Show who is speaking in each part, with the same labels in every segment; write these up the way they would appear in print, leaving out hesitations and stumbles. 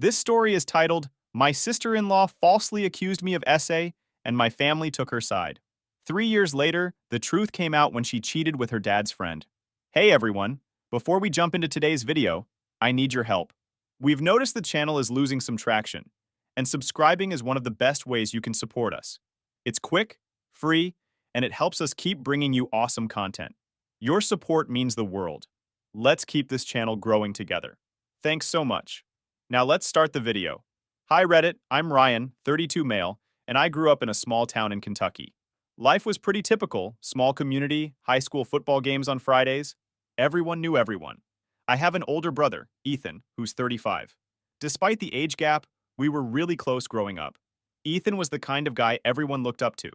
Speaker 1: This story is titled, My Sister-in-Law Falsely Accused Me of SA, and My Family Took Her Side. 3 years later, the truth came out when she cheated with her dad's friend. Hey everyone, before we jump into today's video, I need your help. We've noticed the channel is losing some traction, and subscribing is one of the best ways you can support us. It's quick, free, and it helps us keep bringing you awesome content. Your support means the world. Let's keep this channel growing together. Thanks so much. Now let's start the video. Hi Reddit, I'm Ryan, 32 male, and I grew up in a small town in Kentucky. Life was pretty typical, small community, high school football games on Fridays. Everyone knew everyone. I have an older brother, Ethan, who's 35. Despite the age gap, we were really close growing up. Ethan was the kind of guy everyone looked up to.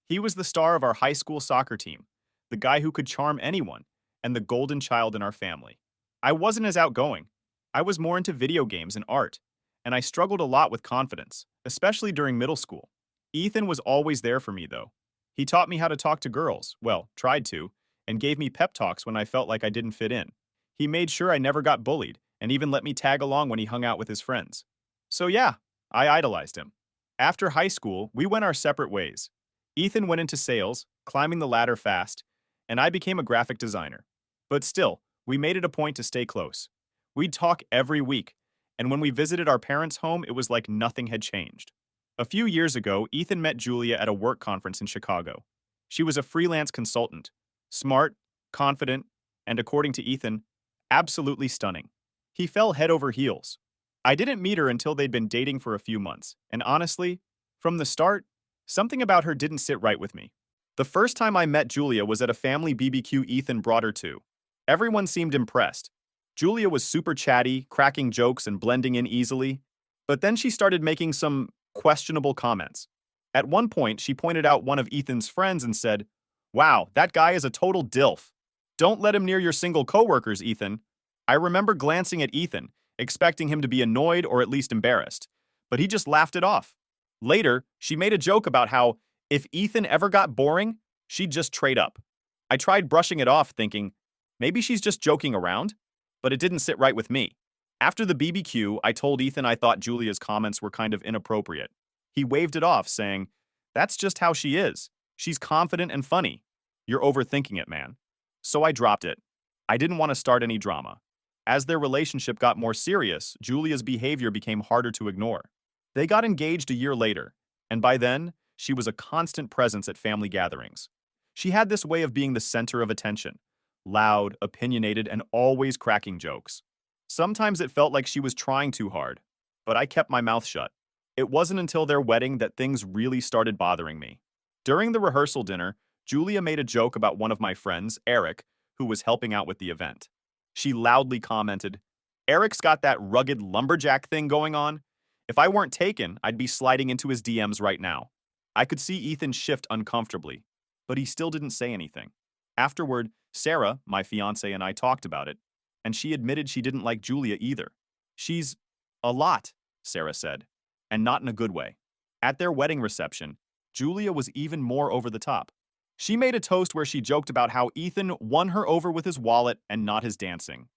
Speaker 1: He was the star of our high school soccer team, the guy who could charm anyone, and the golden child in our family. I wasn't as outgoing. I was more into video games and art, and I struggled a lot with confidence, especially during middle school. Ethan was always there for me, though. He taught me how to talk to girls, well, tried to, and gave me pep talks when I felt like I didn't fit in. He made sure I never got bullied, and even let me tag along when he hung out with his friends. So yeah, I idolized him. After high school, we went our separate ways. Ethan went into sales, climbing the ladder fast, and I became a graphic designer. But still, we made it a point to stay close. We'd talk every week, and when we visited our parents' home, it was like nothing had changed. A few years ago, Ethan met Julia at a work conference in Chicago. She was a freelance consultant, smart, confident, and according to Ethan, absolutely stunning. He fell head over heels. I didn't meet her until they'd been dating for a few months, and honestly, from the start, something about her didn't sit right with me. The first time I met Julia was at a family BBQ Ethan brought her to. Everyone seemed impressed. Julia was super chatty, cracking jokes and blending in easily, but then she started making some questionable comments. At one point, she pointed out one of Ethan's friends and said, "Wow, that guy is a total dilf. Don't let him near your single coworkers, Ethan." I remember glancing at Ethan, expecting him to be annoyed or at least embarrassed, but he just laughed it off. Later, she made a joke about how, if Ethan ever got boring, she'd just trade up. I tried brushing it off, thinking, maybe she's just joking around, but it didn't sit right with me. After the BBQ, I told Ethan I thought Julia's comments were kind of inappropriate. He waved it off, saying, "That's just how she is. She's confident and funny. You're overthinking it, man." So I dropped it. I didn't want to start any drama. As their relationship got more serious, Julia's behavior became harder to ignore. They got engaged a year later, and by then, she was a constant presence at family gatherings. She had this way of being the center of attention, loud, opinionated, and always cracking jokes. Sometimes it felt like she was trying too hard, but I kept my mouth shut. It wasn't until their wedding that things really started bothering me. During the rehearsal dinner, Julia made a joke about one of my friends, Eric, who was helping out with the event. She loudly commented, "Eric's got that rugged lumberjack thing going on. If I weren't taken, I'd be sliding into his DMs right now." I could see Ethan shift uncomfortably, but he still didn't say anything. Afterward, Sarah, my fiancée, and I talked about it, and she admitted she didn't like Julia either. "She's a lot," Sarah said, and not in a good way. At their wedding reception, Julia was even more over the top. She made a toast where she joked about how Ethan won her over with his wallet and not his dancing.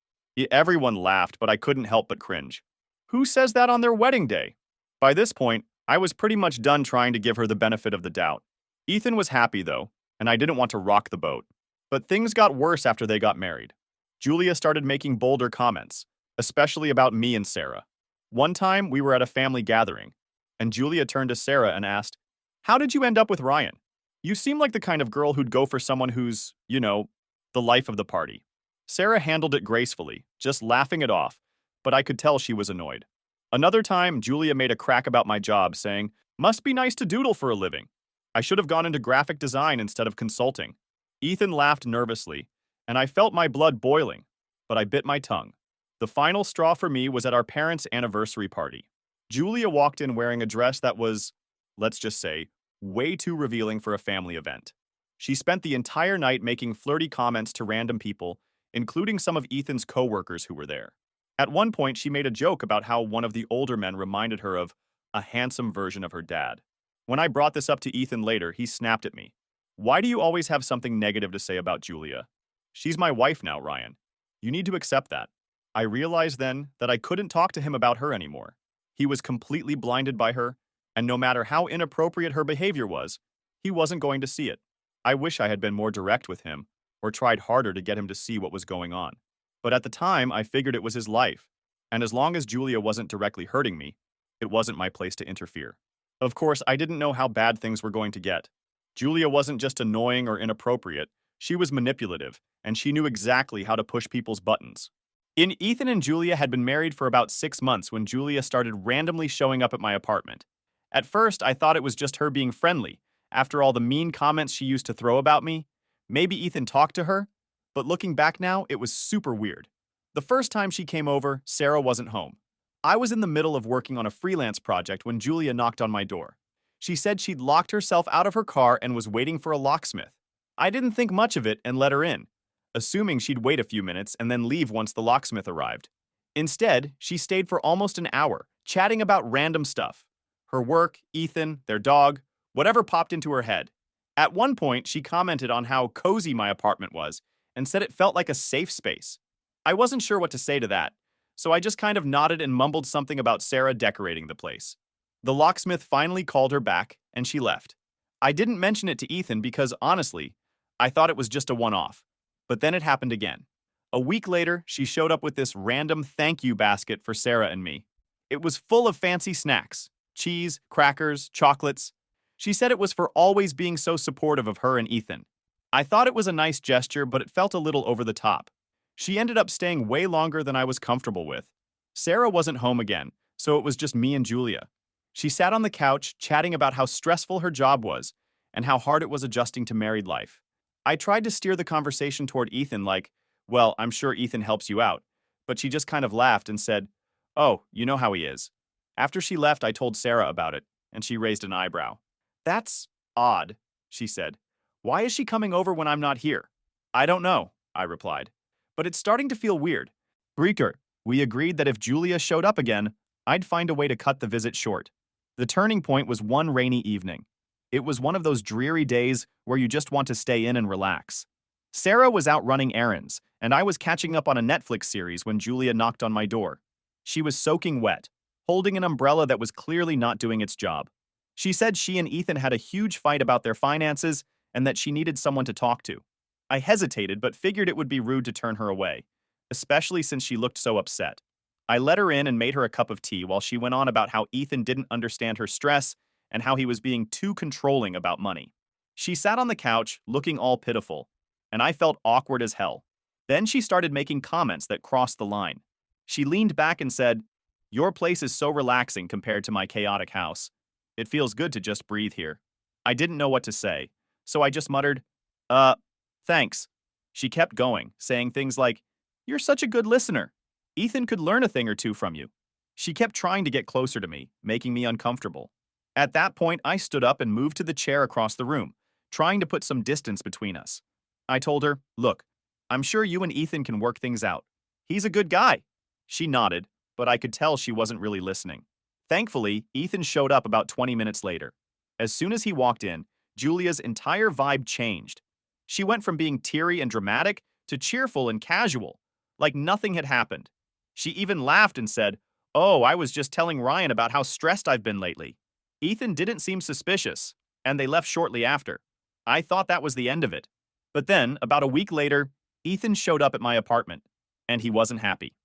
Speaker 1: Everyone laughed, but I couldn't help but cringe. Who says that on their wedding day? By this point, I was pretty much done trying to give her the benefit of the doubt. Ethan was happy, though, and I didn't want to rock the boat. But things got worse after they got married. Julia started making bolder comments, especially about me and Sarah. One time, we were at a family gathering, and Julia turned to Sarah and asked, "How did you end up with Ryan? You seem like the kind of girl who'd go for someone who's, the life of the party." Sarah handled it gracefully, just laughing it off, but I could tell she was annoyed. Another time, Julia made a crack about my job, saying, "Must be nice to doodle for a living. I should have gone into graphic design instead of consulting." Ethan laughed nervously, and I felt my blood boiling, but I bit my tongue. The final straw for me was at our parents' anniversary party. Julia walked in wearing a dress that was, let's just say, way too revealing for a family event. She spent the entire night making flirty comments to random people, including some of Ethan's coworkers who were there. At one point, she made a joke about how one of the older men reminded her of a handsome version of her dad. When I brought this up to Ethan later, he snapped at me. "Why do you always have something negative to say about Julia? She's my wife now, Ryan. You need to accept that." I realized then that I couldn't talk to him about her anymore. He was completely blinded by her, and no matter how inappropriate her behavior was, he wasn't going to see it. I wish I had been more direct with him, or tried harder to get him to see what was going on. But at the time, I figured it was his life, and as long as Julia wasn't directly hurting me, it wasn't my place to interfere. Of course, I didn't know how bad things were going to get. Julia wasn't just annoying or inappropriate, she was manipulative, and she knew exactly how to push people's buttons. Ethan and Julia had been married for about 6 months when Julia started randomly showing up at my apartment. At first, I thought it was just her being friendly, after all the mean comments she used to throw about me. Maybe Ethan talked to her, but looking back now, it was super weird. The first time she came over, Sarah wasn't home. I was in the middle of working on a freelance project when Julia knocked on my door. She said she'd locked herself out of her car and was waiting for a locksmith. I didn't think much of it and let her in, assuming she'd wait a few minutes and then leave once the locksmith arrived. Instead, she stayed for almost an hour, chatting about random stuff. Her work, Ethan, their dog, whatever popped into her head. At one point, she commented on how cozy my apartment was and said it felt like a safe space. I wasn't sure what to say to that, so I just kind of nodded and mumbled something about Sarah decorating the place. The locksmith finally called her back, and she left. I didn't mention it to Ethan because, honestly, I thought it was just a one-off. But then it happened again. A week later, she showed up with this random thank you basket for Sarah and me. It was full of fancy snacks, cheese, crackers, chocolates. She said it was for always being so supportive of her and Ethan. I thought it was a nice gesture, but it felt a little over the top. She ended up staying way longer than I was comfortable with. Sarah wasn't home again, so it was just me and Julia. She sat on the couch, chatting about how stressful her job was and how hard it was adjusting to married life. I tried to steer the conversation toward Ethan like, well, I'm sure Ethan helps you out, but she just kind of laughed and said, oh, you know how he is. After she left, I told Sarah about it, and she raised an eyebrow. That's odd, she said. Why is she coming over when I'm not here? I don't know, I replied. But it's starting to feel weird. Breaker, we agreed that if Julia showed up again, I'd find a way to cut the visit short. The turning point was one rainy evening. It was one of those dreary days where you just want to stay in and relax. Sarah was out running errands, and I was catching up on a Netflix series when Julia knocked on my door. She was soaking wet, holding an umbrella that was clearly not doing its job. She said she and Ethan had a huge fight about their finances and that she needed someone to talk to. I hesitated but figured it would be rude to turn her away, especially since she looked so upset. I let her in and made her a cup of tea while she went on about how Ethan didn't understand her stress and how he was being too controlling about money. She sat on the couch, looking all pitiful, and I felt awkward as hell. Then she started making comments that crossed the line. She leaned back and said, "Your place is so relaxing compared to my chaotic house. It feels good to just breathe here." I didn't know what to say, so I just muttered, thanks. She kept going, saying things like, "You're such a good listener. Ethan could learn a thing or two from you." She kept trying to get closer to me, making me uncomfortable. At that point, I stood up and moved to the chair across the room, trying to put some distance between us. I told her, "Look, I'm sure you and Ethan can work things out. He's a good guy." She nodded, but I could tell she wasn't really listening. Thankfully, Ethan showed up about 20 minutes later. As soon as he walked in, Julia's entire vibe changed. She went from being teary and dramatic to cheerful and casual, like nothing had happened. She even laughed and said, "Oh, I was just telling Ryan about how stressed I've been lately." Ethan didn't seem suspicious, and they left shortly after. I thought that was the end of it. But then, about a week later, Ethan showed up at my apartment, and he wasn't happy.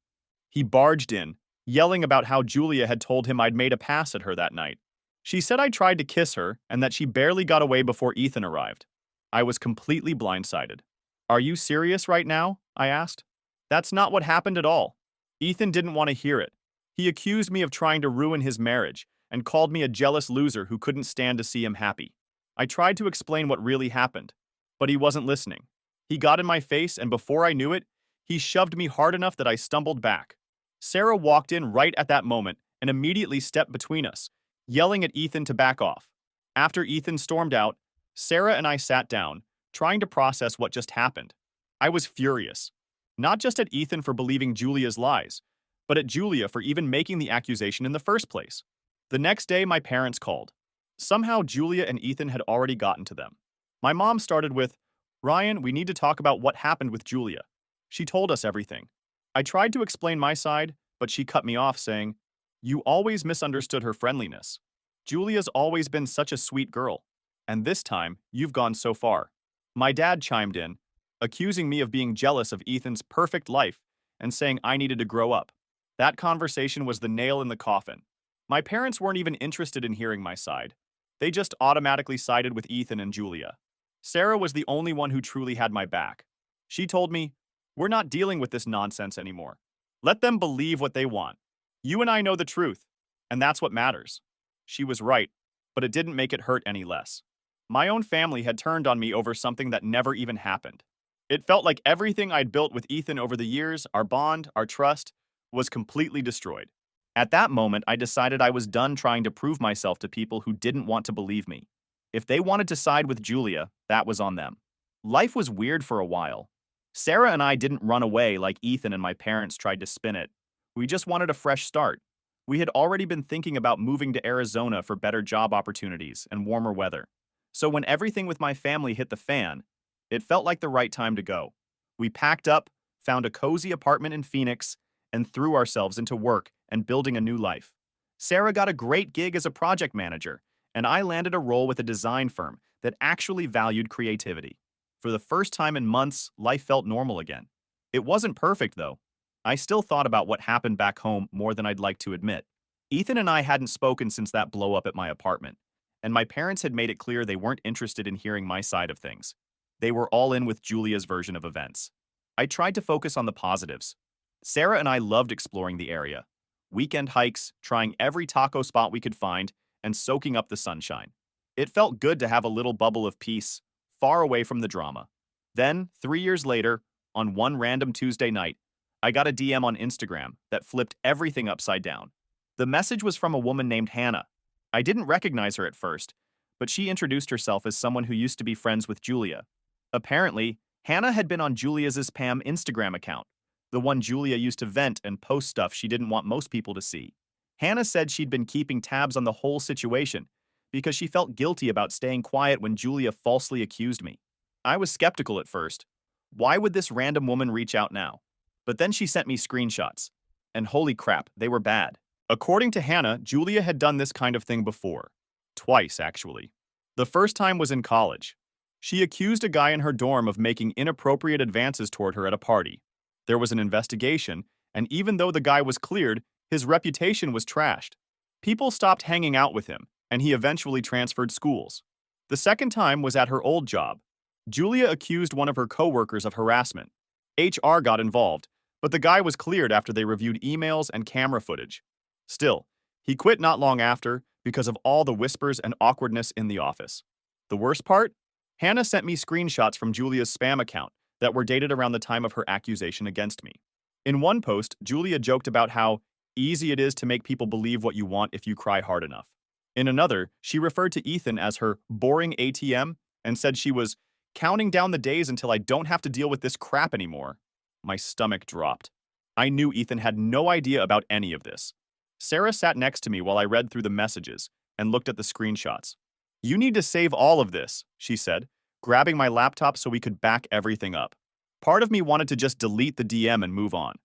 Speaker 1: He barged in, yelling about how Julia had told him I'd made a pass at her that night. She said I tried to kiss her and that she barely got away before Ethan arrived. I was completely blindsided. "Are you serious right now?" I asked. "That's not what happened at all." Ethan didn't want to hear it. He accused me of trying to ruin his marriage and called me a jealous loser who couldn't stand to see him happy. I tried to explain what really happened, but he wasn't listening. He got in my face, and before I knew it, he shoved me hard enough that I stumbled back. Sarah walked in right at that moment and immediately stepped between us, yelling at Ethan to back off. After Ethan stormed out, Sarah and I sat down, trying to process what just happened. I was furious, not just at Ethan for believing Julia's lies, but at Julia for even making the accusation in the first place. The next day, my parents called. Somehow, Julia and Ethan had already gotten to them. My mom started with, "Ryan, we need to talk about what happened with Julia." She told us everything. I tried to explain my side, but she cut me off, saying, You always misunderstood her friendliness. Julia's always been such a sweet girl. And this time, you've gone so far. My dad chimed in, accusing me of being jealous of Ethan's perfect life and saying I needed to grow up. That conversation was the nail in the coffin. My parents weren't even interested in hearing my side. They just automatically sided with Ethan and Julia. Sarah was the only one who truly had my back. She told me, "We're not dealing with this nonsense anymore. Let them believe what they want. You and I know the truth, and that's what matters." She was right, but it didn't make it hurt any less. My own family had turned on me over something that never even happened. It felt like everything I'd built with Ethan over the years, our bond, our trust, was completely destroyed. At that moment, I decided I was done trying to prove myself to people who didn't want to believe me. If they wanted to side with Julia, that was on them. Life was weird for a while. Sarah and I didn't run away like Ethan and my parents tried to spin it. We just wanted a fresh start. We had already been thinking about moving to Arizona for better job opportunities and warmer weather. So when everything with my family hit the fan, it felt like the right time to go. We packed up, found a cozy apartment in Phoenix, and threw ourselves into work and building a new life. Sarah got a great gig as a project manager, and I landed a role with a design firm that actually valued creativity. For the first time in months, life felt normal again. It wasn't perfect, though. I still thought about what happened back home more than I'd like to admit. Ethan and I hadn't spoken since that blow-up at my apartment, and my parents had made it clear they weren't interested in hearing my side of things. They were all in with Julia's version of events. I tried to focus on the positives. Sarah and I loved exploring the area. Weekend hikes, trying every taco spot we could find, and soaking up the sunshine. It felt good to have a little bubble of peace, far away from the drama. Then, 3 years later, on one random Tuesday night, I got a DM on Instagram that flipped everything upside down. The message was from a woman named Hannah. I didn't recognize her at first, but she introduced herself as someone who used to be friends with Julia. Apparently, Hannah had been on Julia's Pam Instagram account, the one Julia used to vent and post stuff she didn't want most people to see. Hannah said she'd been keeping tabs on the whole situation because she felt guilty about staying quiet when Julia falsely accused me. I was skeptical at first. Why would this random woman reach out now? But then she sent me screenshots. And holy crap, they were bad. According to Hannah, Julia had done this kind of thing before. Twice, actually. The first time was in college. She accused a guy in her dorm of making inappropriate advances toward her at a party. There was an investigation, and even though the guy was cleared, his reputation was trashed. People stopped hanging out with him, and he eventually transferred schools. The second time was at her old job. Julia accused one of her coworkers of harassment. HR got involved, but the guy was cleared after they reviewed emails and camera footage. Still, he quit not long after because of all the whispers and awkwardness in the office. The worst part? Hannah sent me screenshots from Julia's spam account that were dated around the time of her accusation against me. In one post, Julia joked about how easy it is to make people believe what you want if you cry hard enough. In another, she referred to Ethan as her boring ATM and said she was counting down the days until I don't have to deal with this crap anymore. My stomach dropped. I knew Ethan had no idea about any of this. Sarah sat next to me while I read through the messages and looked at the screenshots. "You need to save all of this," she said, grabbing my laptop so we could back everything up. Part of me wanted to just delete the DM and move on.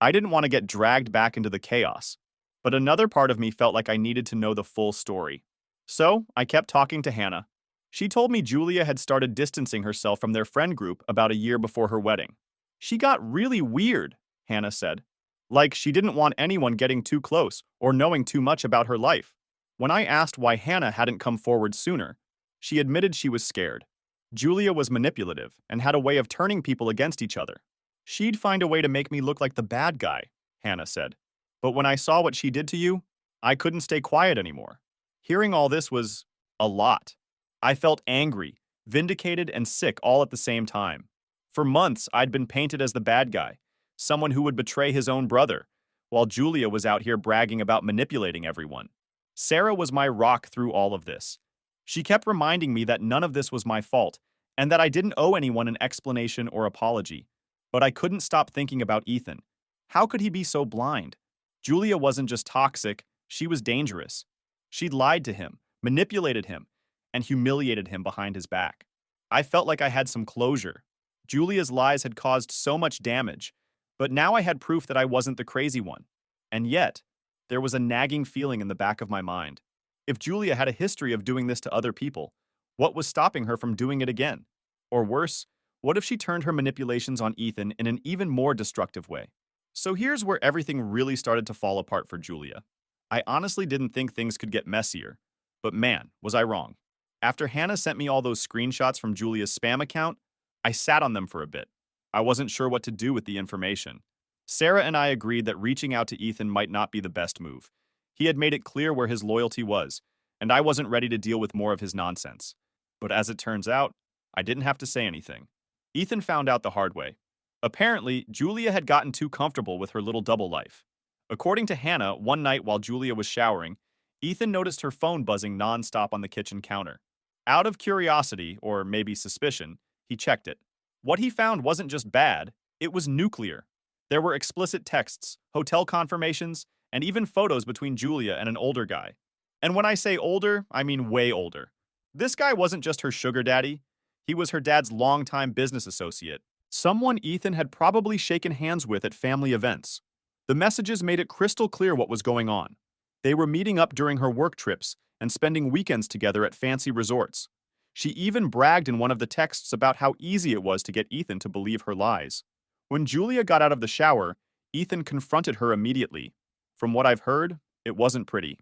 Speaker 1: I didn't want to get dragged back into the chaos. But another part of me felt like I needed to know the full story. So, I kept talking to Hannah. She told me Julia had started distancing herself from their friend group about a year before her wedding. "She got really weird," Hannah said. Like she didn't want anyone getting too close or knowing too much about her life. When I asked why Hannah hadn't come forward sooner, she admitted she was scared. Julia was manipulative and had a way of turning people against each other. "She'd find a way to make me look like the bad guy," Hannah said. "But when I saw what she did to you, I couldn't stay quiet anymore." Hearing all this was a lot. I felt angry, vindicated, and sick all at the same time. For months, I'd been painted as the bad guy, someone who would betray his own brother, while Julia was out here bragging about manipulating everyone. Sarah was my rock through all of this. She kept reminding me that none of this was my fault, and that I didn't owe anyone an explanation or apology. But I couldn't stop thinking about Ethan. How could he be so blind? Julia wasn't just toxic, she was dangerous. She'd lied to him, manipulated him, and humiliated him behind his back. I felt like I had some closure. Julia's lies had caused so much damage, but now I had proof that I wasn't the crazy one. And yet, There was a nagging feeling in the back of my mind. If Julia had a history of doing this to other people, what was stopping her from doing it again? Or worse, what if she turned her manipulations on Ethan in an even more destructive way? So here's where everything really started to fall apart for Julia. I honestly didn't think things could get messier, but man, was I wrong. After Hannah sent me all those screenshots from Julia's spam account, I sat on them for a bit. I wasn't sure what to do with the information. Sarah and I agreed that reaching out to Ethan might not be the best move. He had made it clear where his loyalty was, and I wasn't ready to deal with more of his nonsense. But as it turns out, I didn't have to say anything. Ethan found out the hard way. Apparently, Julia had gotten too comfortable with her little double life. According to Hannah, one night while Julia was showering, Ethan noticed her phone buzzing nonstop on the kitchen counter. Out of curiosity, or maybe suspicion, he checked it. What he found wasn't just bad, it was nuclear. There were explicit texts, hotel confirmations, and even photos between Julia and an older guy. And when I say older, I mean way older. This guy wasn't just her sugar daddy, he was her dad's longtime business associate, someone Ethan had probably shaken hands with at family events. The messages made it crystal clear what was going on. They were meeting up during her work trips and spending weekends together at fancy resorts. She even bragged in one of the texts about how easy it was to get Ethan to believe her lies. When Julia got out of the shower, Ethan confronted her immediately. From what I've heard, it wasn't pretty.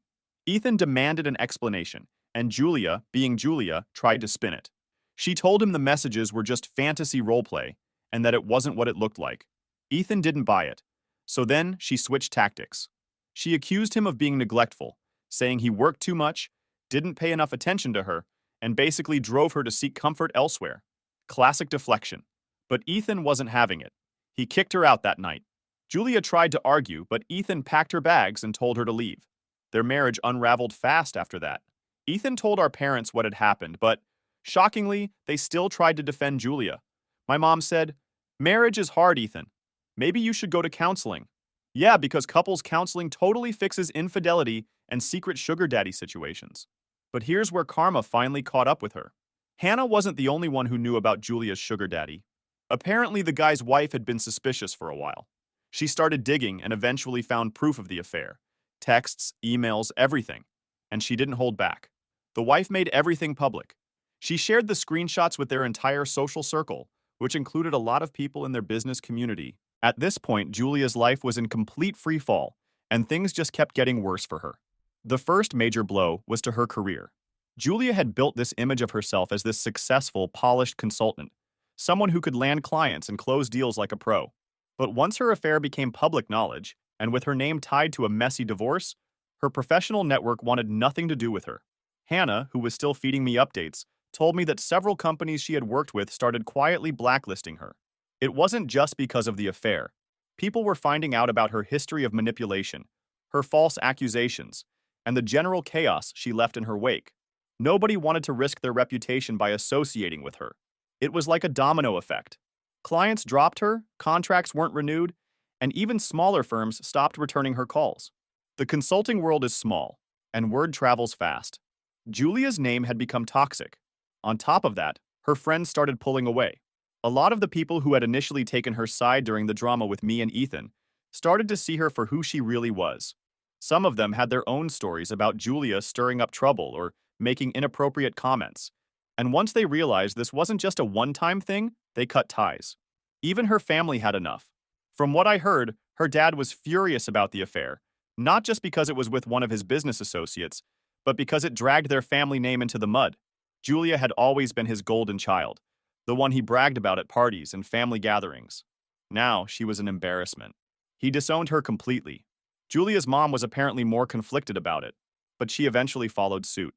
Speaker 1: Ethan demanded an explanation, and Julia, being Julia, tried to spin it. She told him the messages were just fantasy roleplay, and that it wasn't what it looked like. Ethan didn't buy it. So then she switched tactics. She accused him of being neglectful, saying he worked too much, didn't pay enough attention to her, and basically drove her to seek comfort elsewhere. Classic deflection. But Ethan wasn't having it. He kicked her out that night. Julia tried to argue, but Ethan packed her bags and told her to leave. Their marriage unraveled fast after that. Ethan told our parents what had happened, but shockingly, they still tried to defend Julia. My mom said, "Marriage is hard, Ethan. Maybe you should go to counseling." Yeah, because couples counseling totally fixes infidelity and secret sugar daddy situations. But here's where karma finally caught up with her. Hannah wasn't the only one who knew about Julia's sugar daddy. Apparently, the guy's wife had been suspicious for a while. She started digging and eventually found proof of the affair. Texts, emails, everything. And she didn't hold back. The wife made everything public. She shared the screenshots with their entire social circle, which included a lot of people in their business community. At this point, Julia's life was in complete free fall, and things just kept getting worse for her. The first major blow was to her career. Julia had built this image of herself as this successful, polished consultant, someone who could land clients and close deals like a pro. But once her affair became public knowledge, and with her name tied to a messy divorce, her professional network wanted nothing to do with her. Hannah, who was still feeding me updates, told me that several companies she had worked with started quietly blacklisting her. It wasn't just because of the affair. People were finding out about her history of manipulation, her false accusations, and the general chaos she left in her wake. Nobody wanted to risk their reputation by associating with her. It was like a domino effect. Clients dropped her, contracts weren't renewed, and even smaller firms stopped returning her calls. The consulting world is small, and word travels fast. Julia's name had become toxic. On top of that, her friends started pulling away. A lot of the people who had initially taken her side during the drama with me and Ethan started to see her for who she really was. Some of them had their own stories about Julia stirring up trouble or making inappropriate comments. And once they realized this wasn't just a one-time thing, they cut ties. Even her family had enough. From what I heard, her dad was furious about the affair, not just because it was with one of his business associates, but because it dragged their family name into the mud. Julia had always been his golden child, the one he bragged about at parties and family gatherings. Now she was an embarrassment. He disowned her completely. Julia's mom was apparently more conflicted about it, but she eventually followed suit.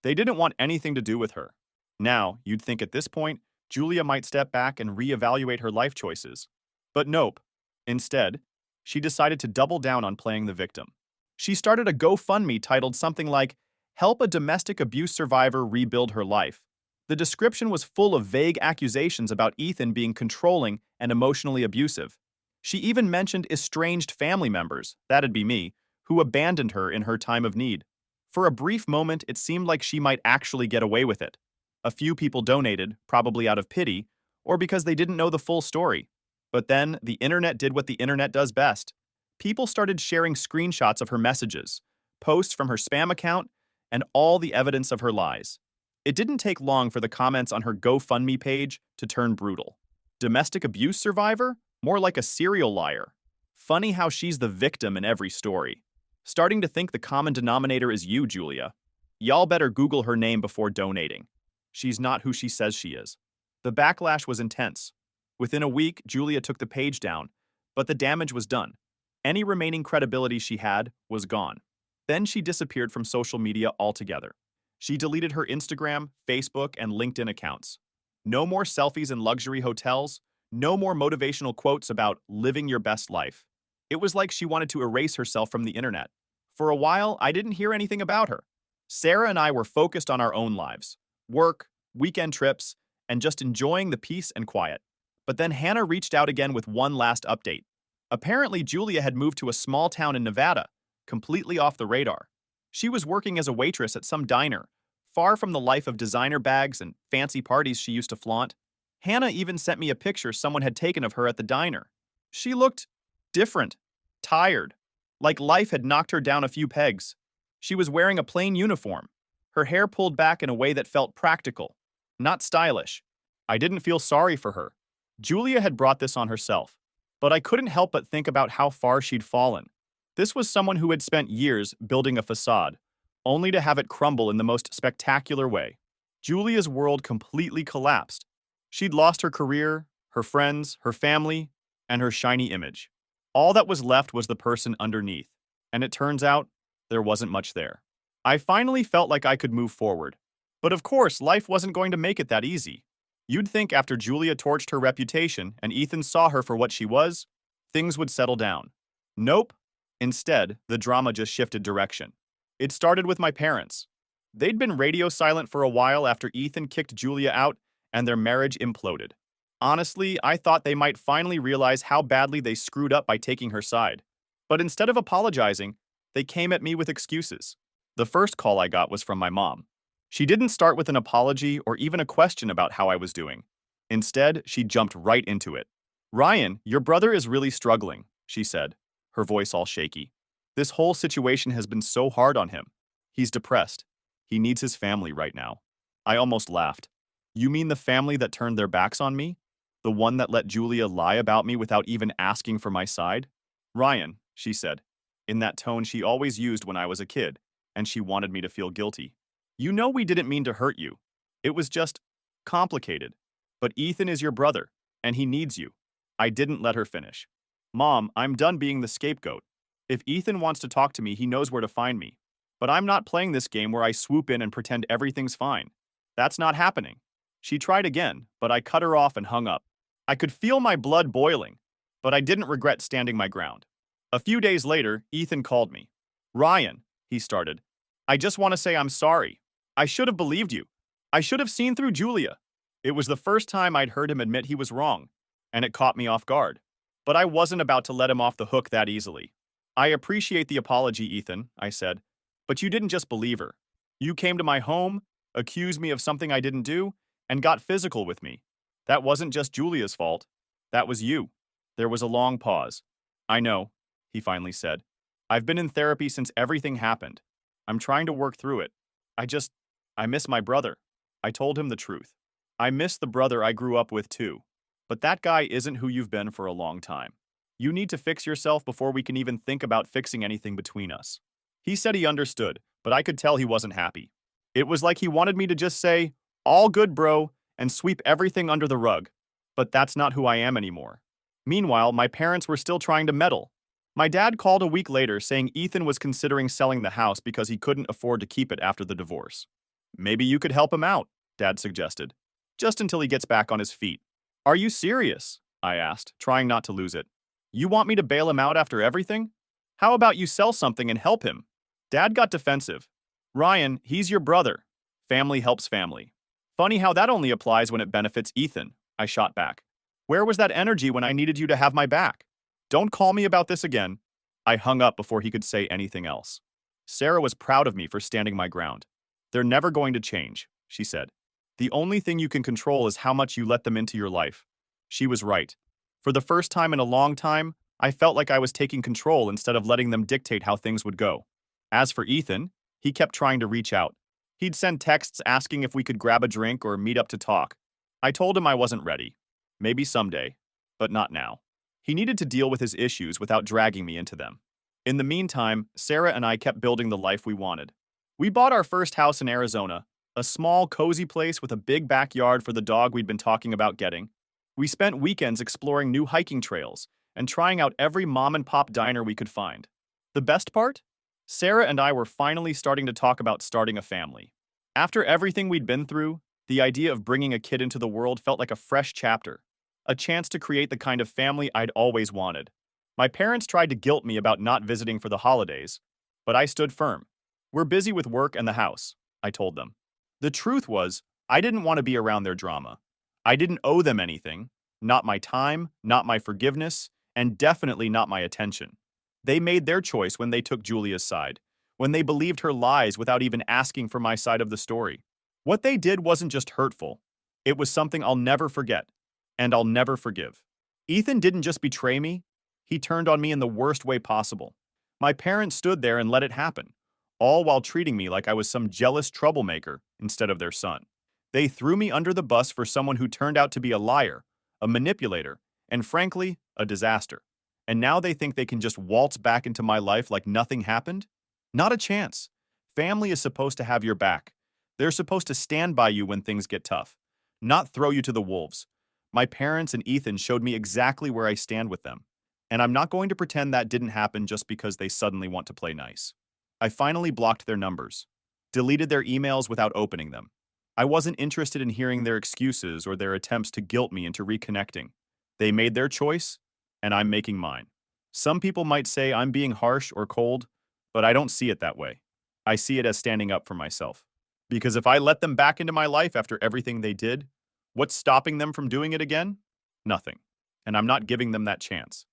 Speaker 1: They didn't want anything to do with her. Now, you'd think at this point, Julia might step back and reevaluate her life choices. But nope. Instead, she decided to double down on playing the victim. She started a GoFundMe titled something like, "Help a Domestic Abuse Survivor Rebuild Her Life." The description was full of vague accusations about Ethan being controlling and emotionally abusive. She even mentioned estranged family members, that'd be me, who abandoned her in her time of need. For a brief moment, it seemed like she might actually get away with it. A few people donated, probably out of pity, or because they didn't know the full story. But then, the internet did what the internet does best. People started sharing screenshots of her messages, posts from her spam account, and all the evidence of her lies. It didn't take long for the comments on her GoFundMe page to turn brutal. Domestic abuse survivor? More like a serial liar. Funny how she's the victim in every story. Starting to think the common denominator is you, Julia. Y'all better Google her name before donating. She's not who she says she is. The backlash was intense. Within a week, Julia took the page down, but the damage was done. Any remaining credibility she had was gone. Then she disappeared from social media altogether. She deleted her Instagram, Facebook, and LinkedIn accounts. No more selfies in luxury hotels, no more motivational quotes about living your best life. It was like she wanted to erase herself from the internet. For a while, I didn't hear anything about her. Sarah and I were focused on our own lives, work, weekend trips, and just enjoying the peace and quiet. But then Hannah reached out again with one last update. Apparently, Julia had moved to a small town in Nevada, completely off the radar. She was working as a waitress at some diner, far from the life of designer bags and fancy parties she used to flaunt. Hannah even sent me a picture someone had taken of her at the diner. She looked different, tired, like life had knocked her down a few pegs. She was wearing a plain uniform, her hair pulled back in a way that felt practical, not stylish. I didn't feel sorry for her. Julia had brought this on herself, but I couldn't help but think about how far she'd fallen. This was someone who had spent years building a facade, only to have it crumble in the most spectacular way. Julia's world completely collapsed. She'd lost her career, her friends, her family, and her shiny image. All that was left was the person underneath, and it turns out there wasn't much there. I finally felt like I could move forward. But of course, life wasn't going to make it that easy. You'd think after Julia torched her reputation and Ethan saw her for what she was, things would settle down. Nope. Instead, the drama just shifted direction. It started with my parents. They'd been radio silent for a while after Ethan kicked Julia out and their marriage imploded. Honestly, I thought they might finally realize how badly they screwed up by taking her side. But instead of apologizing, they came at me with excuses. The first call I got was from my mom. She didn't start with an apology or even a question about how I was doing. Instead, she jumped right into it. "Ryan, your brother is really struggling," she said, her voice all shaky. "This whole situation has been so hard on him. He's depressed. He needs his family right now." I almost laughed. "You mean the family that turned their backs on me? The one that let Julia lie about me without even asking for my side?" "Ryan," she said, in that tone she always used when I was a kid, and she wanted me to feel guilty. "You know we didn't mean to hurt you. It was just complicated. But Ethan is your brother, and he needs you." I didn't let her finish. "Mom, I'm done being the scapegoat. If Ethan wants to talk to me, he knows where to find me. But I'm not playing this game where I swoop in and pretend everything's fine. That's not happening." She tried again, but I cut her off and hung up. I could feel my blood boiling, but I didn't regret standing my ground. A few days later, Ethan called me. "Ryan," he started, "I just want to say I'm sorry. I should have believed you. I should have seen through Julia." It was the first time I'd heard him admit he was wrong, and it caught me off guard. But I wasn't about to let him off the hook that easily. "I appreciate the apology, Ethan," I said, "but you didn't just believe her. You came to my home, accused me of something I didn't do, and got physical with me. That wasn't just Julia's fault. That was you." There was a long pause. "I know," he finally said. "I've been in therapy since everything happened. I'm trying to work through it. I miss my brother." I told him the truth. "I miss the brother I grew up with too. But that guy isn't who you've been for a long time. You need to fix yourself before we can even think about fixing anything between us." He said he understood, but I could tell he wasn't happy. It was like he wanted me to just say, "All good, bro," and sweep everything under the rug. But that's not who I am anymore. Meanwhile, my parents were still trying to meddle. My dad called a week later saying Ethan was considering selling the house because he couldn't afford to keep it after the divorce. "Maybe you could help him out," Dad suggested, "just until he gets back on his feet." "Are you serious?" I asked, trying not to lose it. "You want me to bail him out after everything? How about you sell something and help him?" Dad got defensive. "Ryan, he's your brother. Family helps family." "Funny how that only applies when it benefits Ethan," I shot back. "Where was that energy when I needed you to have my back? Don't call me about this again." I hung up before he could say anything else. Sarah was proud of me for standing my ground. "They're never going to change," she said. "The only thing you can control is how much you let them into your life." She was right. For the first time in a long time, I felt like I was taking control instead of letting them dictate how things would go. As for Ethan, he kept trying to reach out. He'd send texts asking if we could grab a drink or meet up to talk. I told him I wasn't ready. Maybe someday, but not now. He needed to deal with his issues without dragging me into them. In the meantime, Sarah and I kept building the life we wanted. We bought our first house in Arizona, a small, cozy place with a big backyard for the dog we'd been talking about getting. We spent weekends exploring new hiking trails and trying out every mom and pop diner we could find. The best part? Sarah and I were finally starting to talk about starting a family. After everything we'd been through, the idea of bringing a kid into the world felt like a fresh chapter, a chance to create the kind of family I'd always wanted. My parents tried to guilt me about not visiting for the holidays, but I stood firm. We're busy with work and the house, I told them. The truth was, I didn't want to be around their drama. I didn't owe them anything, not my time, not my forgiveness, and definitely not my attention. They made their choice when they took Julia's side, when they believed her lies without even asking for my side of the story. What they did wasn't just hurtful. It was something I'll never forget, and I'll never forgive. Ethan didn't just betray me, he turned on me in the worst way possible. My parents stood there and let it happen, all while treating me like I was some jealous troublemaker instead of their son. They threw me under the bus for someone who turned out to be a liar, a manipulator, and frankly, a disaster. And now they think they can just waltz back into my life like nothing happened? Not a chance. Family is supposed to have your back. They're supposed to stand by you when things get tough, not throw you to the wolves. My parents and Ethan showed me exactly where I stand with them, and I'm not going to pretend that didn't happen just because they suddenly want to play nice. I finally blocked their numbers, deleted their emails without opening them. I wasn't interested in hearing their excuses or their attempts to guilt me into reconnecting. They made their choice, and I'm making mine. Some people might say I'm being harsh or cold, but I don't see it that way. I see it as standing up for myself. Because if I let them back into my life after everything they did, what's stopping them from doing it again? Nothing. And I'm not giving them that chance.